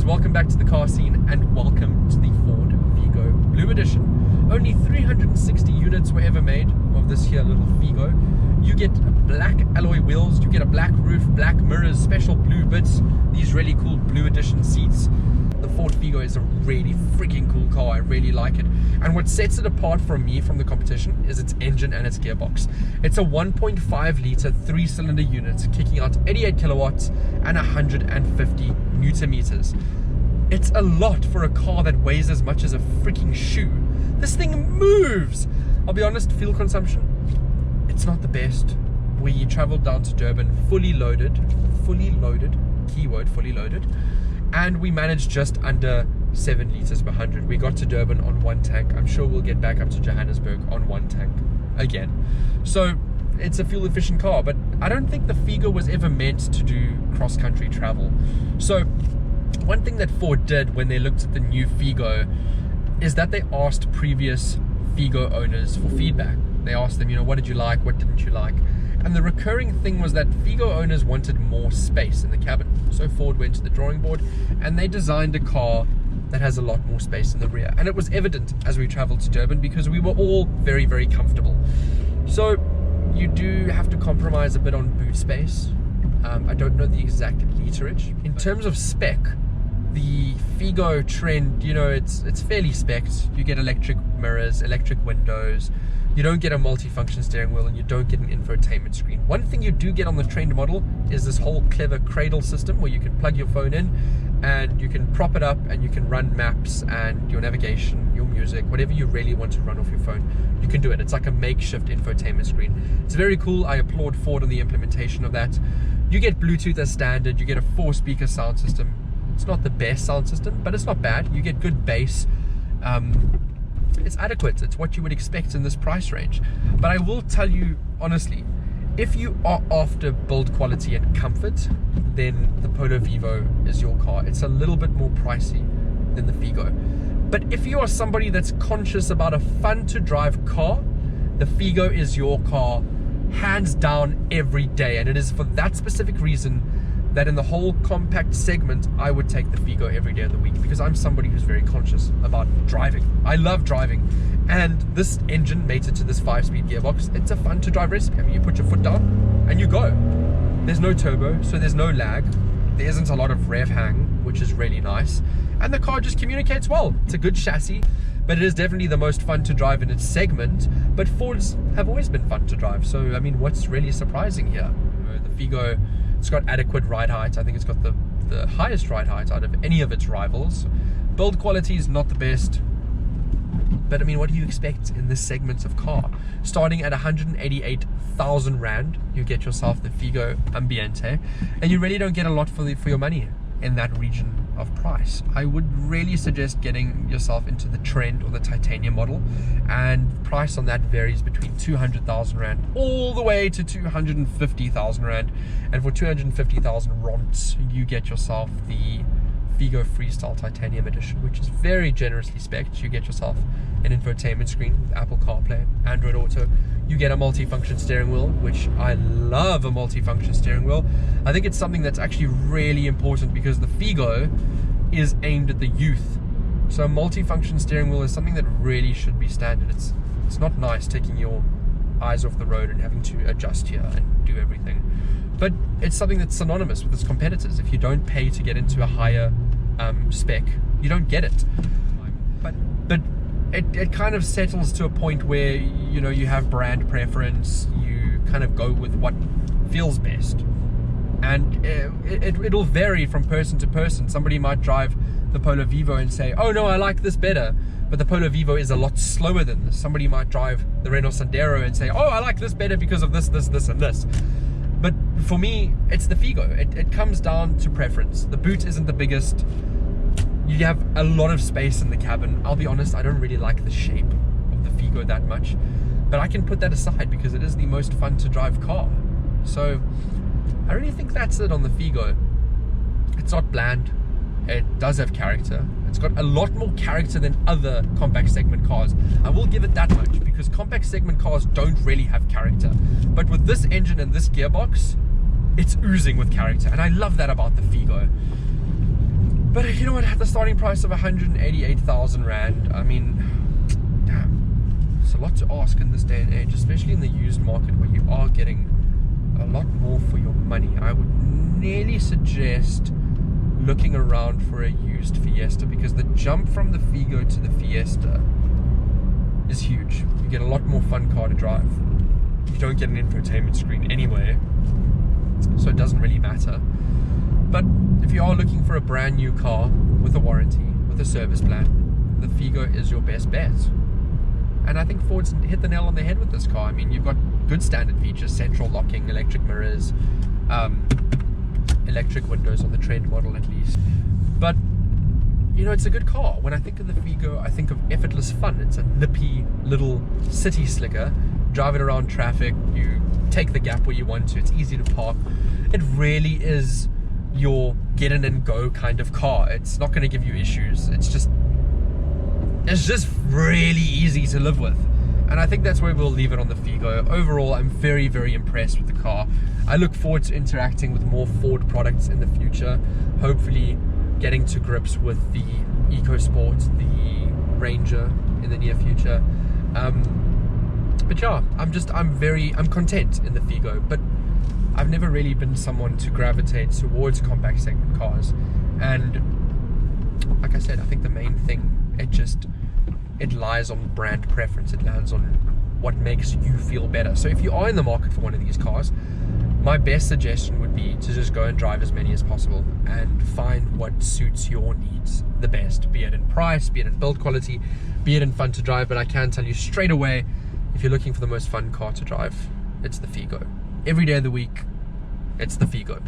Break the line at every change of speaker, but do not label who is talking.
welcome back to the car scene and welcome to the Ford Figo Blue Edition. Only 360 units were ever made of this here little Figo. You get black alloy wheels, you get a black roof, black mirrors, special blue bits, these really cool Blue Edition seats. The Ford Figo is a really freaking cool car. I really like it. And what sets it apart from the competition is its engine and its gearbox. It's a 1.5 litre 3-cylinder unit kicking out 88 kilowatts and 150 newton meters. It's a lot for a car that weighs as much as a freaking shoe. This thing moves. I'll be honest, fuel consumption, it's not the best. We traveled down to Durban fully loaded, keyword fully loaded, and we managed just under 7 litres per 100. We got to Durban on 1 tank. I'm sure we'll get back up to Johannesburg on 1 tank again. So it's a fuel efficient car, but I don't think the Figo was ever meant to do cross-country travel. So one thing that Ford did when they looked at the new Figo is that they asked previous Figo owners for feedback. They asked them, what did you like, what didn't you like? And the recurring thing was that Figo owners wanted more space in the cabin. So Ford went to the drawing board and they designed a car that has a lot more space in the rear. And it was evident as we traveled to Durban because we were all very, very comfortable. So you do have to compromise a bit on boot space. I don't know the exact literage. In terms of spec, the Figo Trend, it's fairly spec'd. You get electric mirrors, electric windows. You don't get a multi-function steering wheel and you don't get an infotainment screen. One thing you do get on the Trend model is this whole clever cradle system where you can plug your phone in and you can prop it up and you can run maps and your navigation, your music, whatever you really want to run off your phone, you can do it. It's like a makeshift infotainment screen. It's very cool. I applaud Ford on the implementation of that. You get Bluetooth as standard. You get a 4-speaker sound system. It's not the best sound system, but it's not bad. You get good bass. It's adequate. It's what you would expect in this price range. But I will tell you honestly, if you are after build quality and comfort, then the Polo Vivo is your car. It's a little bit more pricey than the Figo. But if you are somebody that's conscious about a fun to drive car, the Figo is your car, hands down, every day. And it is for that specific reason that in the whole compact segment, I would take the Figo every day of the week because I'm somebody who's very conscious about driving. I love driving. And this engine mated to this 5-speed gearbox, it's a fun to drive recipe. I mean, you put your foot down and you go. There's no turbo, so there's no lag. There isn't a lot of rev hang, which is really nice. And the car just communicates well. It's a good chassis, but it is definitely the most fun to drive in its segment. But Fords have always been fun to drive. So, I mean, what's really surprising here? The Figo, it's got adequate ride height. I think it's got the highest ride height out of any of its rivals. Build quality is not the best, but I mean, what do you expect in this segment of car? Starting at 188,000 Rand, you get yourself the Figo Ambiente, and you really don't get a lot for your money in that region of price. I would really suggest getting yourself into the Trend or the Titanium model, and price on that varies between 200,000 Rand all the way to 250,000 Rand, and for 250,000 RONs you get yourself the Figo Freestyle Titanium Edition, which is very generously spec'd. You get yourself an infotainment screen with Apple CarPlay, Android Auto. You get a multi-function steering wheel, which I love a multi-function steering wheel. I think it's something that's actually really important because the Figo is aimed at the youth. So a multi-function steering wheel is something that really should be standard. It's not nice taking your eyes off the road and having to adjust here and do everything. But it's something that's synonymous with its competitors. If you don't pay to get into a higher spec, you don't get it. But it kind of settles to a point where you have brand preference. You kind of go with what feels best, and it'll vary from person to person. Somebody might drive the Polo Vivo and say, oh no, I like this better, but the Polo Vivo is a lot slower than this. Somebody might drive the Renault Sandero and say, oh, I like this better because of this, and this. But for me, it's the Figo. It comes down to preference. The boot isn't the biggest. You have a lot of space in the cabin. I'll be honest, I don't really like the shape of the Figo that much, but I can put that aside because it is the most fun to drive car. So I really think that's it on the Figo. It's not bland. It does have character. It's got a lot more character than other compact segment cars. I will give it that much because compact segment cars don't really have character. But with this engine and this gearbox, it's oozing with character. And I love that about the Figo. But you know what, at the starting price of 188,000 Rand, I mean, damn, it's a lot to ask in this day and age, especially in the used market where you are getting a lot more for your money. I would nearly suggest looking around for a used Fiesta, because the jump from the Figo to the Fiesta is huge. You get a lot more fun car to drive. You don't get an infotainment screen anyway, so it doesn't really matter. But if you are looking for a brand new car with a warranty, with a service plan, the Figo is your best bet. And I think Ford's hit the nail on the head with this car. I mean, you've got good standard features, central locking, electric mirrors, electric windows on the Trend model at least. But, you know, it's a good car. When I think of the Figo, I think of effortless fun. It's a nippy little city slicker. Drive it around traffic, you take the gap where you want to, it's easy to park. It really is your get in and go kind of car. It's not going to give you issues. It's just really easy to live with. And I think that's where we'll leave it on the Figo. Overall, I'm very, very impressed with the car. I look forward to interacting with more Ford products in the future. Hopefully getting to grips with the EcoSport, the Ranger in the near future. But yeah, I'm content in the Figo, but I've never really been someone to gravitate towards compact segment cars. And like I said, I think the main thing, it lies on brand preference. It lands on what makes you feel better. So if you are in the market for one of these cars, my best suggestion would be to just go and drive as many as possible and find what suits your needs the best, be it in price, be it in build quality, be it in fun to drive. But I can tell you straight away, if you're looking for the most fun car to drive, it's the Figo. Every day of the week, it's the Figo.